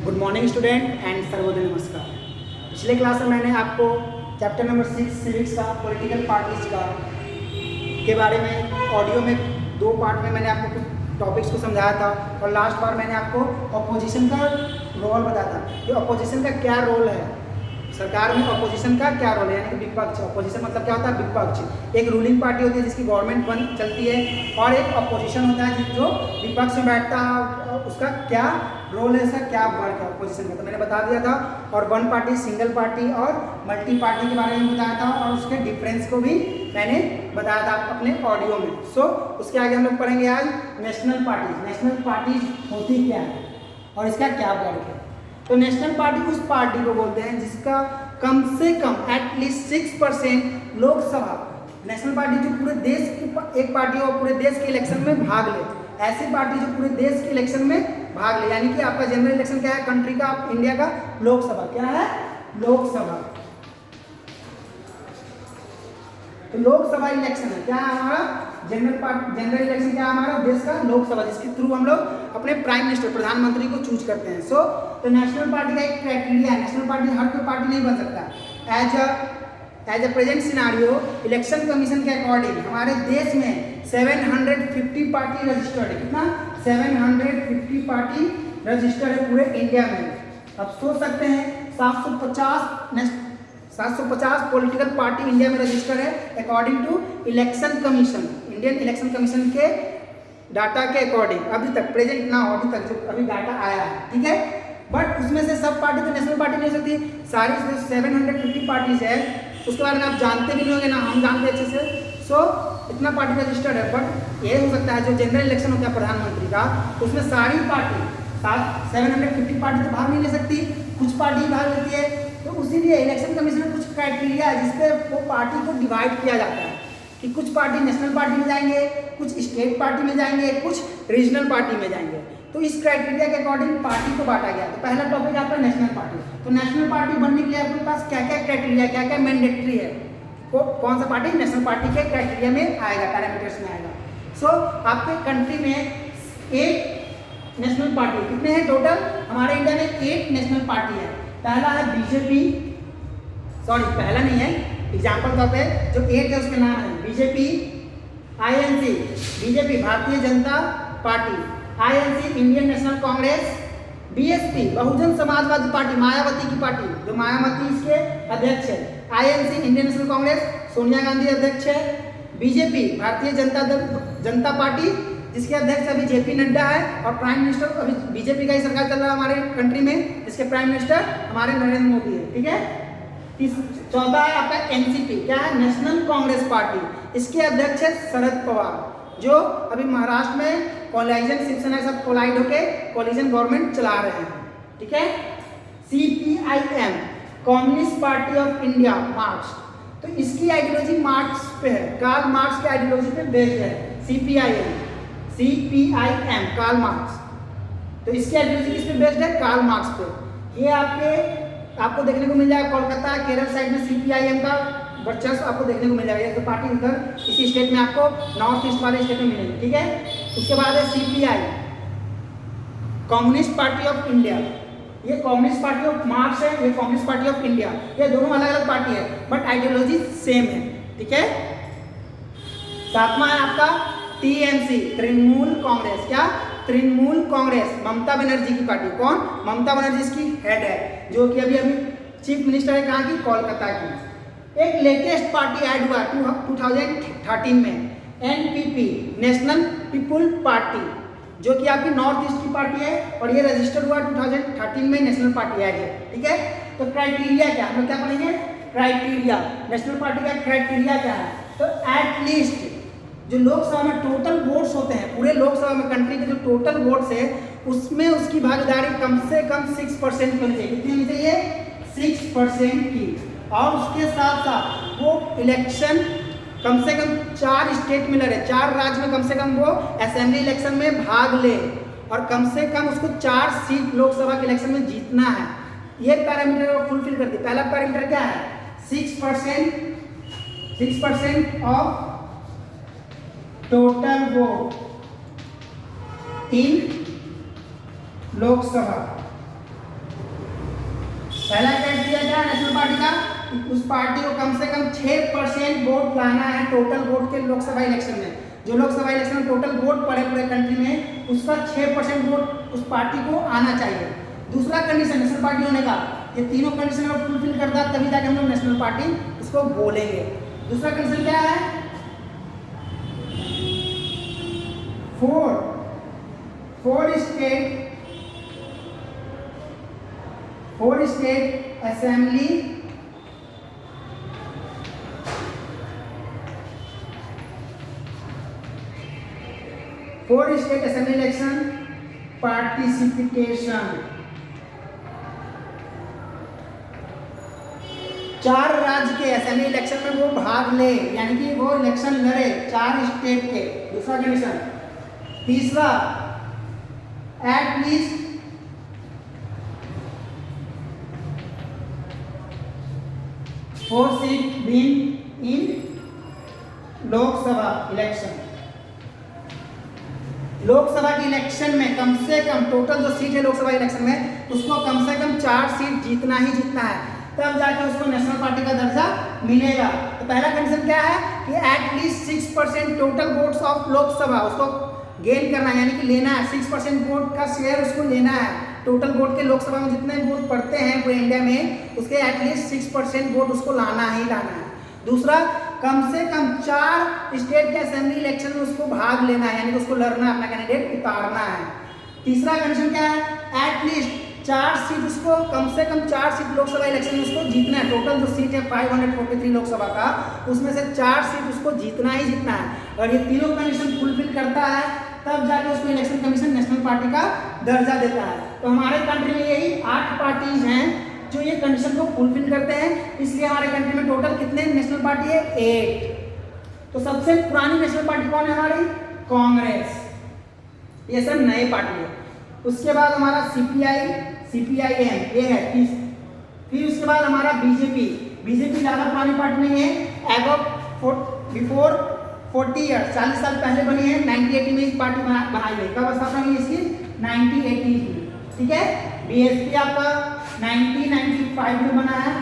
Good morning student and Sarvodaya नमस्कार। पिछले class में मैंने आपको चैप्टर नंबर 6 सिविक्स का पॉलिटिकल पार्टीज का के बारे में ऑडियो में 2 पार्ट में मैंने आपको कुछ टॉपिक्स को समझाया था और लास्ट बार मैंने आपको अपोजिशन का रोल बताया था कि अपोजिशन का क्या रोल है, सरकार में अपोजिशन का क्या रोल है, यानी कि विपक्ष। अपोजिशन मतलब क्या होता है? विपक्ष। एक रूलिंग पार्टी होती है जिसकी गवर्नमेंट बन चलती है और एक अपोजिशन होता है जो विपक्ष में बैठता है, उसका क्या रोल है, इसका क्या वर्क है अपोजिशन का, तो मैंने बता दिया था। और वन पार्टी, सिंगल पार्टी और मल्टी पार्टी के बारे में बताया था और उसके डिफरेंस को भी मैंने बताया था अपने ऑडियो में। उसके आगे हम लोग पढ़ेंगे आज नेशनल पार्टीज। नेशनल पार्टीज होती क्या है और इसका क्या वर्क है। तो नेशनल पार्टी उस पार्टी को बोलते हैं जिसका कम से कम एटलीस्ट 6% लोकसभा, नेशनल पार्टी जो पूरे देश की एक पार्टी हो पूरे देश के इलेक्शन में भाग ले, ऐसी पार्टी जो पूरे देश के इलेक्शन में भाग ले, यानी कि आपका जनरल इलेक्शन क्या है कंट्री का, इंडिया का, लोकसभा क्या है, लोकसभा। तो लोकसभा इलेक्शन है क्या है हमारा जनरल इलेक्शन, क्या है हमारा देश का लोकसभा, जिसके थ्रू हम लोग अपने प्राइम मिनिस्टर, प्रधानमंत्री को चूज करते हैं। तो नेशनल पार्टी का एक क्राइटेरिया है, नेशनल पार्टी हर कोई पार्टी नहीं बन सकता। As a present scenario election commission के अकॉर्डिंग हमारे देश में 750 पार्टी रजिस्टर्ड है। कितना? 750 पार्टी रजिस्टर्ड है पूरे इंडिया में। अब सोच सकते हैं 750 पॉलिटिकल पार्टी इंडिया में रजिस्टर्ड है according to election commission, Indian election commission के डाटा के अकॉर्डिंग। अभी तक प्रेजेंट ना हो, अभी तक जो अभी डाटा आया है, ठीक है। बट उसमें से सब पार्टी तो नेशनल पार्टी नहीं हो सकती, सारी 750 पार्टीज है उसके बारे में आप जानते भी नहीं होंगे ना हम जानते अच्छे से। इतना पार्टी रजिस्टर्ड है। बट ये हो सकता है जो जनरल इलेक्शन होता है प्रधानमंत्री का, उसमें सारी पार्टी 750 पार्टी तो भाग नहीं ले सकती, कुछ पार्टी भाग लेती है। तो उसीलिए इलेक्शन कमीशन में कुछ क्राइटेरिया है जिसपे वो पार्टी को डिवाइड किया जाता है कि कुछ पार्टी नेशनल पार्टी में जाएंगे, कुछ स्टेट पार्टी में जाएंगे, कुछ रीजनल पार्टी में जाएंगे। तो इस क्राइटेरिया के अकॉर्डिंग पार्टी को बांटा गया। तो पहला टॉपिक आपका नेशनल पार्टी। तो नेशनल पार्टी बनने के लिए आपके पास क्या क्या क्राइटेरिया, क्या क्या मैंडेटरी है, कौन सा पार्टी नेशनल पार्टी के क्राइटेरिया में आएगा, पैरामीटर्स में आएगा। आपके कंट्री में 8 नेशनल पार्टी, कितने हैं टोटल? हमारे इंडिया में 8 नेशनल पार्टी है। पहला है बीजेपी, सॉरी पहला नहीं है, एग्जाम्पल तौर पे जो 8 है उसके नाम है BJP, INC BJP Bharatiya Janata Party, INC Indian National Congress, BSP Bahujan Samajwadi Party Mayawati की पार्टी जो मायावती इसके अध्यक्ष है, INC Indian National Congress Sonia Gandhi अध्यक्ष है, बीजेपी भारतीय जनता पार्टी जिसके अध्यक्ष अभी जेपी नड्डा है और प्राइम मिनिस्टर अभी बीजेपी का ही सरकार चल रहा है हमारे कंट्री में, जिसके प्राइम मिनिस्टर हमारे नरेंद्र मोदी है, ठीक है। चौथा है आपका एनसीपी, क्या है? नेशनल कांग्रेस पार्टी, इसके अध्यक्ष है शरद पवार जो अभी महाराष्ट्र में कोलाइजन शिवसेना के साथ कोलाइड होके कोलिजन गवर्नमेंट चला रहे हैं, ठीक है। CPIM communist party of India, marks, तो इसकी आइडियोलॉजी मार्क्स पे है, कार्ल मार्क्स की आइडियोलॉजी पे बेस्ड है। सीपीआईएम कार्ल मार्क्स, तो इसकी आइडियोलॉजी किस पे बेस्ड है? कार्ल मार्क्स पे। ये आपको देखने को मिल जाएगा कोलकाता, केरल साइड में सीपीआईएम का वर्चस्व आपको देखने को मिल जाएगा। तो पार्टी इधर इसी स्टेट में आपको नॉर्थ ईस्ट वाले स्टेट में मिलेगी, ठीक है। उसके बाद है CPI communist party of India, ये कम्युनिस्ट पार्टी ऑफ मार्क्स है, ये कम्युनिस्ट पार्टी ऑफ इंडिया, ये दोनों अलग अलग पार्टी है बट आइडियोलॉजी सेम है, ठीक है। सातवां है आपका टीएमसी तृणमूल कांग्रेस, क्या? तृणमूल कांग्रेस ममता बनर्जी की पार्टी। कौन? ममता बनर्जी इसकी हेड है जो कि अभी चीफ मिनिस्टर है कहाँ की? कोलकाता की। एक लेटेस्ट पार्टी ऐड हुआ 2013 में, एनपीपी नेशनल पीपुल पार्टी जो कि आपकी नॉर्थ ईस्ट की पार्टी है और ये रजिस्टर्ड हुआ 2013 में, नेशनल पार्टी ऐड है, ठीक है। तो क्राइटेरिया क्या, हम लोग क्या पढ़ेंगे? क्राइटेरिया, नेशनल पार्टी का क्राइटेरिया क्या है? तो एटलीस्ट जो लोकसभा में टोटल वोट्स होते हैं, पूरे लोकसभा में कंट्री के जो टोटल वोट्स है उसमें उसकी भागीदारी कम से कम 6% की होनी चाहिए। कितनी होनी चाहिए? 6% की। और उसके साथ साथ वो इलेक्शन कम से कम 4 स्टेट में लड़े, 4 राज्य में कम से कम वो असेंबली इलेक्शन में भाग ले और कम से कम उसको 4 सीट लोकसभा के इलेक्शन में जीतना है। ये पैरामीटर को फुलफिल करती है। पहला पैरामीटर क्या है? 6% of total vote in Lok Sabha, पहला क्राइटेरिया क्या है नेशनल पार्टी का, उस पार्टी को कम से कम 6% वोट लाना है टोटल वोट के लोकसभा इलेक्शन में। जो लोकसभा इलेक्शन में टोटल वोट पड़े पूरे कंट्री में उसका 6% वोट उस पार्टी को आना चाहिए। दूसरा कंडीशन नेशनल पार्टी होने का, ये तीनों कंडीशन अगर फुलफिल करता है तभी जाके हम लोग नेशनल पार्टी इसको बोलेंगे। दूसरा कंडीशन क्या है, four state assembly election participation. 4 राज्य के असेंबली इलेक्शन में वो भाग ले, यानी कि वो इलेक्शन लड़े 4 स्टेट के। दूसरा कंडीशन। तीसरा, at least 4 seat win in Lok Sabha election. Lok Sabha के इलेक्शन में कम से कम टोटल जो सीट है लोकसभा इलेक्शन में उसको कम से कम 4 सीट जीतना ही जीतना है, तब जाके उसको नेशनल पार्टी का दर्जा मिलेगा। तो पहला कंडीशन क्या है कि at least 6% total votes of Lok Sabha उसको गेन करना है, यानी कि लेना है। 6% वोट का शेयर उसको लेना है। टोटल वोट के लोकसभा में जितने वोट पड़ते हैं पूरे इंडिया में उसके एटलीस्ट 6% वोट उसको लाना ही लाना है। दूसरा, कम से कम 4 स्टेट के असेंबली इलेक्शन में उसको भाग लेना है, यानी कि उसको लड़ना, अपना कैंडिडेट उतारना है। तीसरा कंडीशन क्या है, एटलीस्ट 4 सीट उसको कम से कम 4 सीट लोकसभा इलेक्शन में उसको जीतना है। टोटल जो सीट है 543 लोकसभा का, उसमें से 4 सीट उसको जीतना ही जीतना है। और ये तीनों कंडीशन फुलफिल करता है तब जाके उसको इलेक्शन कमीशन नेशनल पार्टी का दर्जा देता है। तो हमारे कंट्री में यही 8 पार्टीज हैं जो ये कंडीशन को फुलफिल करते हैं, इसलिए हमारे कंट्री में टोटल कितने नेशनल पार्टी है, 8। तो सबसे पुरानी नेशनल पार्टी कौन है हमारी, कांग्रेस। ये सब नए पार्टी है। उसके बाद हमारा CPIM ये है। फिर उसके बाद हमारा बीजेपी ज़्यादा पुरानी पार्टी नहीं है, बिफोर 40 ईयर्स 40 साल पहले बनी है। 1980 में इस पार्टी बनाई गई। कब स्थापना हुई इसकी, 1980 में। ठीक है। BSP आपका 1995 में बना है,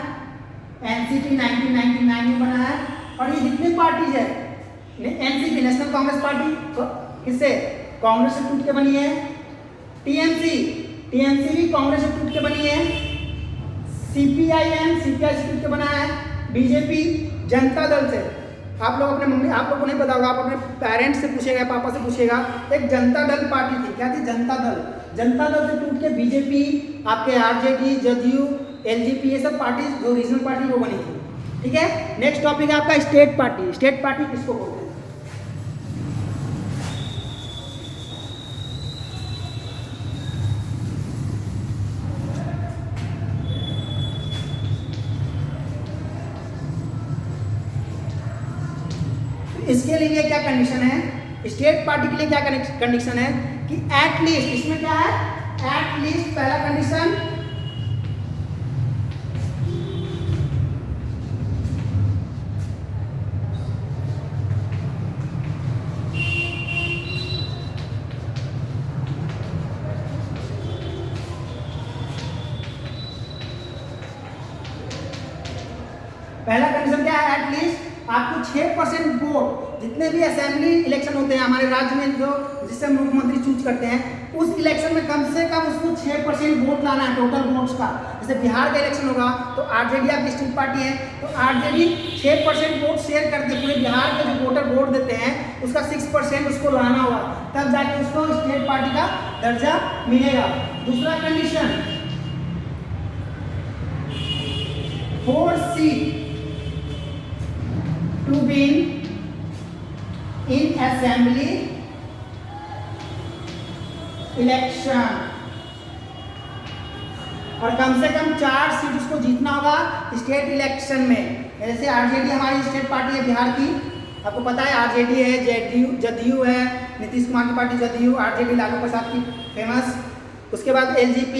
NCP 1999 में बना है। और ये जितनी पार्टीज है, NCP नेशनल कांग्रेस पार्टी किससे, कांग्रेस से टूट के बनी है। TMC भी कांग्रेस से टूट के बनी है। CPI से टूट के बना है। BJP जनता दल से, आप लोग अपने मम्मी, आप लोग को नहीं पता होगा, आप अपने पेरेंट्स से पूछेगा, पापा से पूछेगा, एक जनता दल पार्टी थी। क्या थी, जनता दल। जनता दल से टूट के BJP, आपके RJD, जदयू, LJP ये सब पार्टी जो रीजनल पार्टी वो बनी थी। ठीक है। नेक्स्ट टॉपिक है आपका स्टेट पार्टी। स्टेट पार्टी किसको बोलते हैं, इसके लिए क्या कंडीशन है, स्टेट पार्टी के लिए क्या कंडीशन है कि एटलीस्ट, इसमें क्या है, एटलीस्ट पहला कंडीशन क्या है, एटलीस्ट आपको 6% वोट, जितने भी असेंबली इलेक्शन होते हैं हमारे राज्य में जो जिससे मुख्यमंत्री चूज करते हैं, उस इलेक्शन में कम से कम उसको 6% वोट लाना है टोटल वोट्स का। जैसे बिहार का इलेक्शन होगा तो RJD आपकी स्टेट पार्टी है, तो RJD 6% वोट शेयर करते, पूरे बिहार के जो वोटर वोट देते हैं उसका 6% उसको लाना होगा, तब जाके उसको स्टेट पार्टी का दर्जा मिलेगा। दूसरा condition, 4 seat to win in assembly election, और कम से कम 4 सीट उसको जीतना होगा स्टेट इलेक्शन में। जैसे RJD हमारी स्टेट पार्टी है बिहार की, आपको पता है RJD है, जदयू है, नीतीश कुमार की पार्टी जदयू, RJD लालू प्रसाद की फेमस। उसके बाद LJP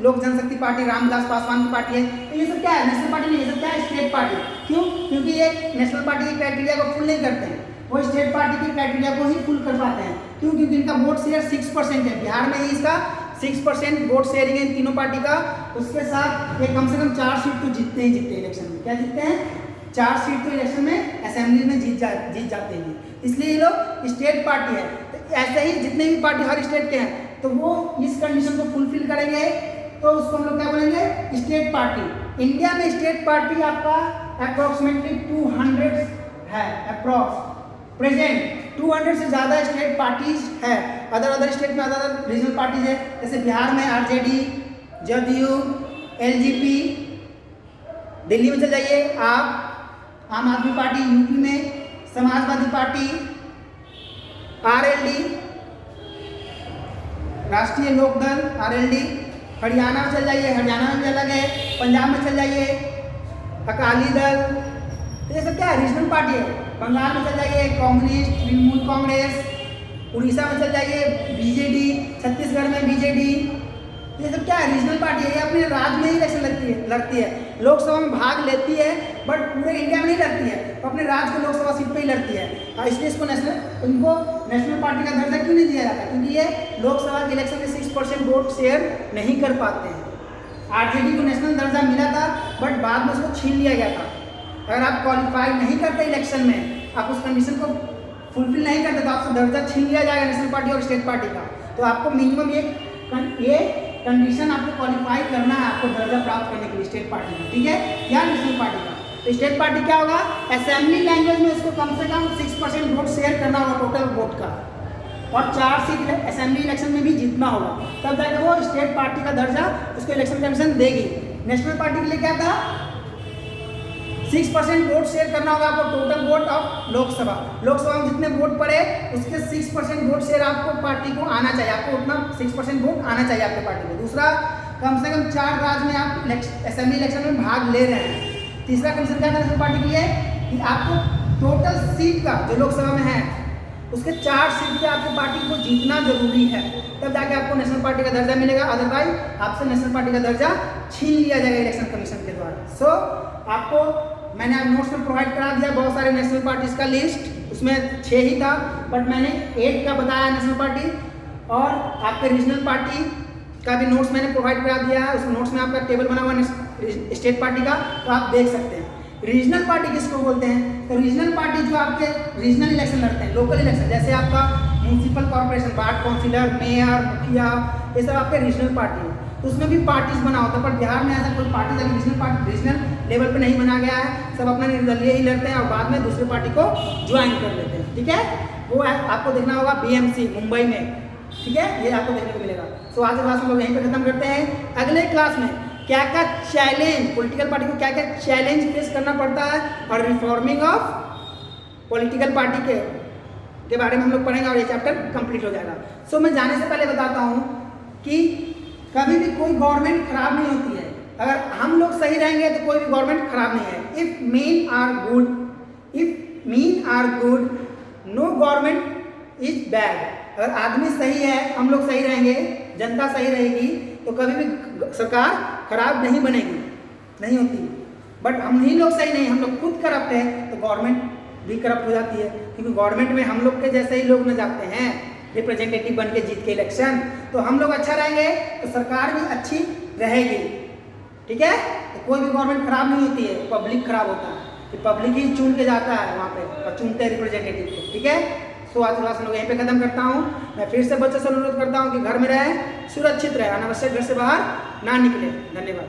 लोक जनशक्ति पार्टी रामविलास पासवान की पार्टी है। तो ये सब क्या है, नेशनल पार्टी नहीं, ये सब क्या है, स्टेट पार्टी। क्यों, क्योंकि ये नेशनल पार्टी की क्राइटेरिया को फुल नहीं करते हैं, वो स्टेट पार्टी की क्राइटेरिया को ही फुल कर पाते हैं। क्यों, क्योंकि इनका वोट शेयर 6% है, बिहार में ही इसका 6% वोट शेयरिंग है इन तीनों पार्टी का, उसके साथ ये कम से कम 4 सीट तो जीतते ही जीतते हैं इलेक्शन में। क्या जीतते हैं? 4 सीट तो इलेक्शन में असेंबली में जीत जाते हैं, इसलिए ये लोग स्टेट पार्टी है। तो ऐसे ही जितने भी पार्टी हर स्टेट के हैं तो वो इस कंडीशन को फुलफिल करेंगे तो उसको हम लोग क्या बोलेंगे? State party. इंडिया में स्टेट पार्टी आपका अप्रोक्सीमेटली 200 है, अप्रॉक्स प्रेजेंट 200 से ज़्यादा स्टेट पार्टीज है। अदर स्टेट में अदर रीजनल पार्टीज है, जैसे बिहार में आरजेडी, जदयू, एलजेपी। दिल्ली में चल जाइए आप, आम आदमी पार्टी, यूपी में समाजवादी पार्टी, आरएलडी, राष्ट्रीय लोकदल आरएलडी। हरियाणा में चल जाइए, हरियाणा में भी अलग है। पंजाब में चल जाइए अकाली दल, ये सब क्या है? रीजनल पार्टी है। बंगाल में चल जाइए कम्युनिस्ट, तृणमूल कांग्रेस। उड़ीसा में चल जाइए बीजेडी, छत्तीसगढ़ में बीजेडी। ये सब क्या है? रीजनल पार्टी है। ये अपने राज्य में ही इलेक्शन लड़ती है, लोकसभा में भाग लेती है बट पूरे इंडिया में नहीं लड़ती है, तो अपने राज्य के लोकसभा सीट पे ही लड़ती है। इसलिए इसको इनको नेशनल पार्टी का दर्जा क्यों नहीं दिया जाता? क्योंकि ये लोकसभा के इलेक्शन में 6% वोट शेयर नहीं कर पाते हैं। आरजेडी को नेशनल दर्जा मिला था बट बाद में उसको छीन लिया गया था। अगर आप क्वालिफाई नहीं करते इलेक्शन में, आप उस कंडीशन को फुलफिल नहीं करते तो आपसे दर्जा छीन लिया जाएगा नेशनल पार्टी और स्टेट पार्टी का। तो आपको मिनिमम ये कंडीशन आपको क्वालिफाई करना है आपको दर्जा प्राप्त करने के लिए स्टेट पार्टी का, ठीक है, या नेशनल पार्टी का। तो स्टेट पार्टी क्या होगा? असेंबली लैंग्वेज में इसको कम से कम 6% वोट शेयर करना होगा टोटल वोट का, और 4 सीट असेंबली इलेक्शन में भी जीतना होगा, तब जाकर वो स्टेट पार्टी का दर्जा उसको इलेक्शन कमीशन देगी। नेशनल पार्टी के लिए क्या था? 6% वोट शेयर करना होगा आपको टोटल वोट ऑफ लोकसभा में जितने वोट पड़े उसके 6% वोट शेयर आपको पार्टी को आना चाहिए, आपको उतना 6% वोट आना चाहिए आपके पार्टी को। दूसरा, कम से कम 4 राज्य में आप असेंबली इलेक्शन में भाग ले रहे हैं। तीसरा कंडीशन क्या था नेशनल पार्टी के लिए? कि आपको टोटल सीट का जो लोकसभा में है उसके 4 सीट पे आपकी पार्टी को जीतना जरूरी है, तब जाके आपको नेशनल पार्टी का दर्जा मिलेगा। अदरवाइज आपसे नेशनल पार्टी का दर्जा छीन लिया जाएगा इलेक्शन कमीशन के द्वारा। सो आपको मैंने आप नोट्स में प्रोवाइड करा दिया बहुत सारे नेशनल पार्टीज का लिस्ट, उसमें 6 ही था बट मैंने 8 का बताया नेशनल पार्टी। और आपके रीजनल पार्टी का भी नोट्स मैंने प्रोवाइड करा दिया है, उस नोट्स में आपका टेबल बना हुआ है स्टेट पार्टी का, तो आप देख सकते हैं। रीजनल पार्टी किसको बोलते हैं? तो रीजनल पार्टी जो आपके रीजनल इलेक्शन लड़ते हैं, लोकल इलेक्शन, जैसे आपका municipal corporation, ward councillor, mayor, मुखिया, ये सब आपके रीजनल पार्टी है। तो उसमें भी पार्टीज बना होता है, पर बिहार में ऐसा कोई पार्टी रीजनल लेवल पे नहीं बना गया है। सब अपना निर्दलीय ही लड़ते हैं और बाद में दूसरे पार्टी को ज्वाइन कर लेते हैं, ठीक है। वो आपको देखना होगा BMC मुंबई में, ठीक है, ये आपको देखने को मिलेगा। सो आज क्लास हम लोग यहीं पे खत्म करते हैं। अगले क्लास में क्या क्या चैलेंज, पॉलिटिकल पार्टी को क्या क्या चैलेंज फेस करना पड़ता है और रिफॉर्मिंग ऑफ पॉलिटिकल पार्टी के बारे में हम लोग पढ़ेंगे और ये चैप्टर कंप्लीट हो जाएगा। सो मैं जाने से पहले बताता हूँ कि कभी भी कोई गवर्नमेंट खराब नहीं होती है। अगर हम लोग सही रहेंगे तो कोई भी गवर्नमेंट खराब नहीं है। If men are good no government is bad. अगर आदमी सही है, हम लोग सही रहेंगे, जनता सही रहेगी, तो कभी भी सरकार खराब नहीं बनेगी, नहीं होती। बट हम ही लोग सही नहीं, हम लोग खुद करप्ट है तो गवर्नमेंट भी करप्ट हो जाती है, क्योंकि गवर्नमेंट में हम लोग के जैसे ही लोग न जाते हैं रिप्रेजेंटेटिव बन के जीत के इलेक्शन, तो हम लोग अच्छा रहेंगे तो सरकार भी अच्छी रहेगी, ठीक है। तो कोई भी गवर्नमेंट खराब नहीं होती है, पब्लिक खराब होता है, कि पब्लिक ही चुन के जाता है वहाँ पे और चुनते हैं रिप्रेजेंटेटिव को, ठीक है। सो आज क्लास हम लोग यहीं पे खत्म करता हूँ। मैं फिर से बच्चों से अनुरोध करता हूँ कि घर में रहें, सुरक्षित रहें, अनावश्यक घर से बाहर ना निकले। धन्यवाद।